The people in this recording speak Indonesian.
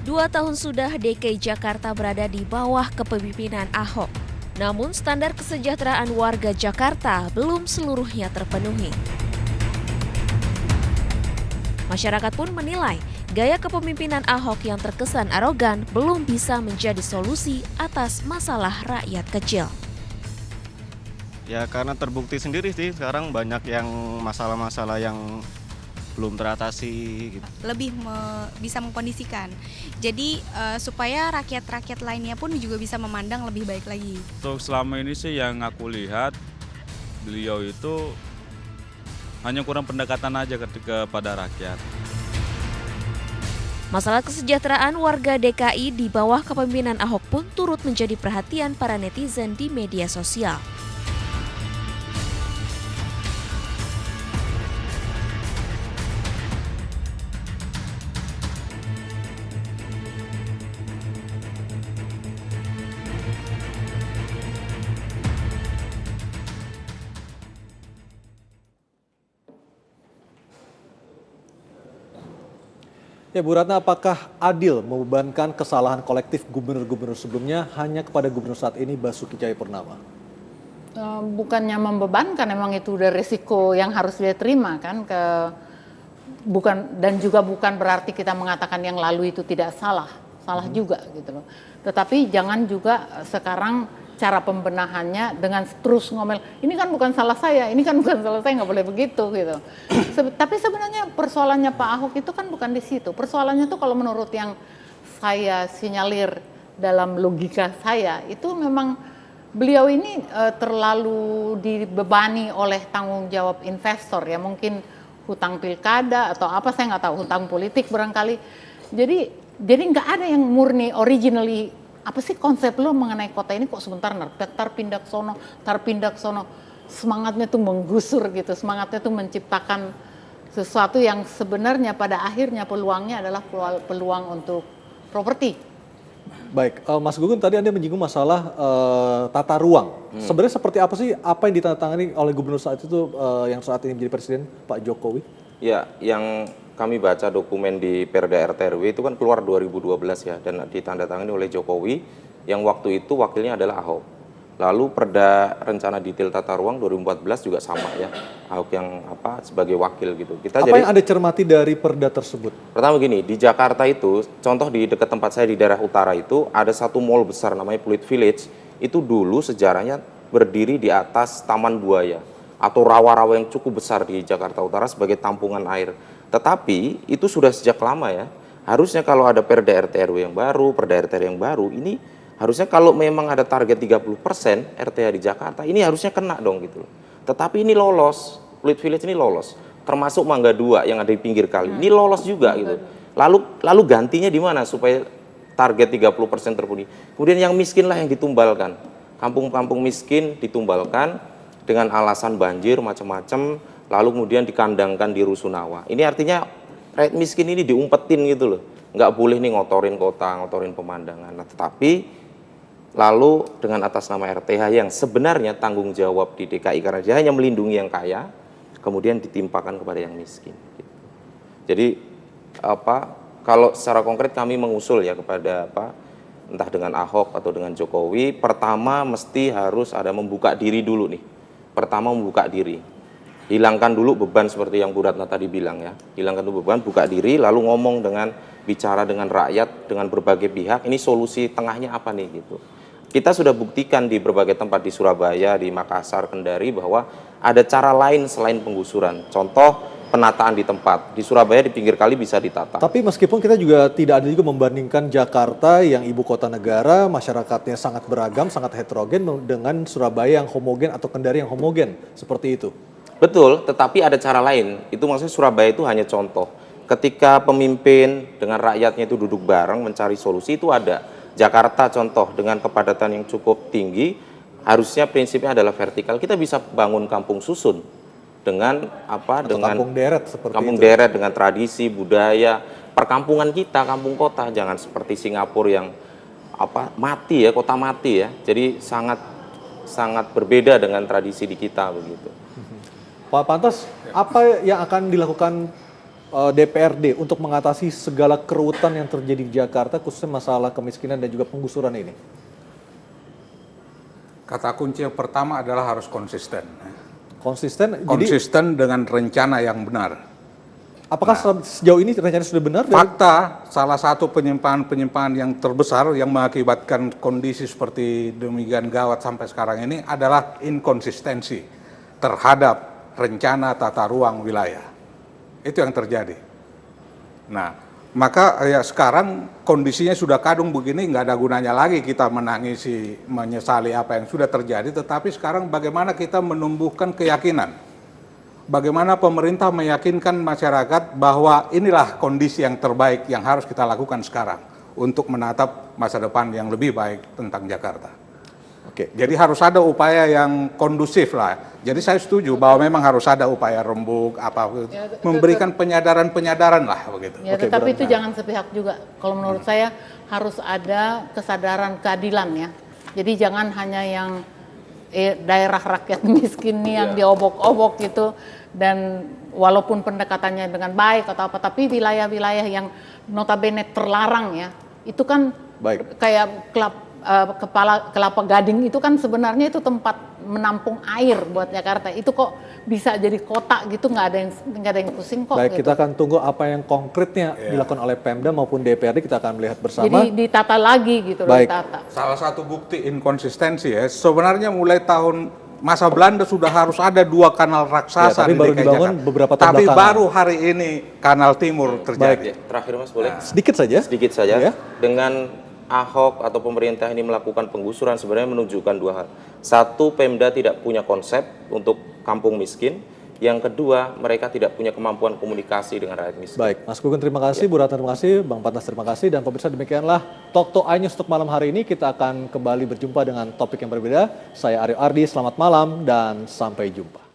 2 tahun sudah DKI Jakarta berada di bawah kepemimpinan Ahok. Namun standar kesejahteraan warga Jakarta belum seluruhnya terpenuhi. Masyarakat pun menilai gaya kepemimpinan Ahok yang terkesan arogan belum bisa menjadi solusi atas masalah rakyat kecil. Ya karena terbukti sendiri sih sekarang banyak yang masalah-masalah yang belum teratasi gitu. Lebih bisa mengkondisikan. Jadi supaya rakyat-rakyat lainnya pun juga bisa memandang lebih baik lagi. Untuk selama ini sih yang aku lihat beliau itu hanya kurang pendekatan aja kepada rakyat. Masalah kesejahteraan warga DKI di bawah kepemimpinan Ahok pun turut menjadi perhatian para netizen di media sosial. Ya Bu Ratna, apakah adil membebankan kesalahan kolektif gubernur-gubernur sebelumnya hanya kepada gubernur saat ini Basuki Cahayapurnama? Bukannya membebankan, emang itu udah risiko yang harus dia terima kan, dan juga bukan berarti kita mengatakan yang lalu itu tidak salah juga gitu loh. Tetapi jangan juga sekarang cara pembenahannya dengan terus ngomel, ini kan bukan salah saya, nggak boleh begitu gitu. Tapi sebenarnya persoalannya Pak Ahok itu kan bukan di situ. Persoalannya tuh kalau menurut yang saya sinyalir dalam logika saya, itu memang beliau ini terlalu dibebani oleh tanggung jawab investor ya, mungkin hutang pilkada atau apa saya nggak tahu, hutang politik barangkali. Jadi nggak ada yang murni originally, apa sih konsep lo mengenai kota ini kok sebentar tar pindah sono, semangatnya tuh menggusur gitu, semangatnya tuh menciptakan sesuatu yang sebenarnya pada akhirnya peluangnya adalah peluang untuk properti. Baik, Mas Gugun, tadi Anda menyinggung masalah tata ruang. Sebenarnya seperti apa sih apa yang ditandatangani oleh gubernur saat itu yang saat ini menjadi presiden, Pak Jokowi? Ya, yang kami baca dokumen di Perda RT/RW itu kan keluar 2012 ya, dan ditandatangani oleh Jokowi, yang waktu itu wakilnya adalah Ahok. Lalu Perda Rencana Detail Tata Ruang 2014 juga sama ya, Ahok yang sebagai wakil gitu. Apa yang Anda cermati dari Perda tersebut? Pertama gini, di Jakarta itu, contoh di dekat tempat saya di daerah utara itu, ada satu mall besar namanya Pluit Village, itu dulu sejarahnya berdiri di atas Taman Buaya, atau rawa-rawa yang cukup besar di Jakarta Utara sebagai tampungan air. Tetapi itu sudah sejak lama ya, harusnya kalau ada Perda RT/RW yang baru, Perda RT yang baru, ini harusnya kalau memang ada target 30% RTA di Jakarta, ini harusnya kena dong gitu loh. Tetapi ini lolos, Pluit Village ini lolos, termasuk Mangga 2 yang ada di pinggir kali, ini lolos juga gitu. Lalu gantinya di mana supaya target 30% terpenuhi? Kemudian yang miskin lah yang ditumbalkan, kampung-kampung miskin ditumbalkan dengan alasan banjir macam-macam, lalu kemudian dikandangkan di Rusunawa. Ini artinya rakyat miskin ini diumpetin gitu loh. Nggak boleh nih ngotorin kota, ngotorin pemandangan. Nah, tetapi lalu dengan atas nama RTH yang sebenarnya tanggung jawab di DKI karena dia hanya melindungi yang kaya, kemudian ditimpakan kepada yang miskin. Gitu. Jadi kalau secara konkret kami mengusul ya kepada entah dengan Ahok atau dengan Jokowi, pertama mesti harus ada membuka diri dulu nih. Pertama membuka diri. Hilangkan dulu beban seperti yang Bu Ratna tadi bilang ya. Hilangkan dulu beban, buka diri, lalu ngomong bicara dengan rakyat, dengan berbagai pihak, ini solusi tengahnya apa nih gitu. Kita sudah buktikan di berbagai tempat di Surabaya, di Makassar, Kendari bahwa ada cara lain selain penggusuran. Contoh penataan di tempat. Di Surabaya di pinggir kali bisa ditata. Tapi meskipun kita juga tidak ada juga membandingkan Jakarta yang ibu kota negara, masyarakatnya sangat beragam, sangat heterogen dengan Surabaya yang homogen atau Kendari yang homogen, seperti itu. Betul, tetapi ada cara lain. Itu maksudnya Surabaya itu hanya contoh. Ketika pemimpin dengan rakyatnya itu duduk bareng mencari solusi itu ada. Jakarta contoh dengan kepadatan yang cukup tinggi, harusnya prinsipnya adalah vertikal. Kita bisa bangun kampung susun dengan kampung deret seperti kampung itu. Deret dengan tradisi, budaya, perkampungan kita, kampung kota, jangan seperti Singapura yang mati ya, kota mati ya. Jadi sangat berbeda dengan tradisi di kita begitu. Pak Pantas, apa yang akan dilakukan DPRD untuk mengatasi segala kerutan yang terjadi di Jakarta, khususnya masalah kemiskinan dan juga penggusuran ini? Kata kunci yang pertama adalah harus konsisten. Konsisten? Konsisten dengan rencana yang benar. Apakah sejauh ini rencana sudah benar? Fakta, salah satu penyimpangan-penyimpangan yang terbesar yang mengakibatkan kondisi seperti demikian gawat sampai sekarang ini adalah inkonsistensi terhadap rencana tata ruang wilayah. Itu yang terjadi. Nah, maka ya sekarang kondisinya sudah kadung begini, nggak ada gunanya lagi kita menangisi, menyesali apa yang sudah terjadi, tetapi sekarang bagaimana kita menumbuhkan keyakinan. Bagaimana pemerintah meyakinkan masyarakat bahwa inilah kondisi yang terbaik yang harus kita lakukan sekarang untuk menatap masa depan yang lebih baik tentang Jakarta. Oke. Jadi harus ada upaya yang kondusif lah. Jadi saya setuju bahwa memang harus ada upaya rembuk, memberikan penyadaran-penyadaran lah begitu. Ya, tetapi itu jangan sepihak juga. Kalau menurut saya harus ada kesadaran keadilan ya. Jadi jangan hanya yang daerah rakyat miskin nih yang diobok-obok gitu, dan walaupun pendekatannya dengan baik atau apa, tapi wilayah-wilayah yang notabene terlarang ya, itu kan kayak Kelapa Gading itu kan sebenarnya itu tempat menampung air buat Jakarta. Itu kok bisa jadi kota gitu, nggak ada yang pusing kok. Baik, gitu. kita akan tunggu apa yang konkretnya dilakukan oleh Pemda maupun DPRD, kita akan melihat bersama. Jadi ditata lagi gitu, ditata. Salah satu bukti inkonsistensi ya, sebenarnya mulai tahun masa Belanda sudah harus ada 2 kanal raksasa tapi di baru DKI dibangun Jakarta. beberapa tahun Tapi belakangan. baru hari ini Kanal Timur terjadi. Terakhir Mas boleh? Sedikit saja. Sedikit saja. Ya. Dengan Ahok atau pemerintah ini melakukan penggusuran sebenarnya menunjukkan 2 hal. Satu, Pemda tidak punya konsep untuk kampung miskin. Yang kedua, mereka tidak punya kemampuan komunikasi dengan rakyat miskin. Baik, Mas Gugun terima kasih, Bu Ratna terima kasih, Bang Patnas terima kasih, dan pemirsa demikianlah Talk to iNews untuk malam hari ini. Kita akan kembali berjumpa dengan topik yang berbeda. Saya Aryo Ardi, selamat malam dan sampai jumpa.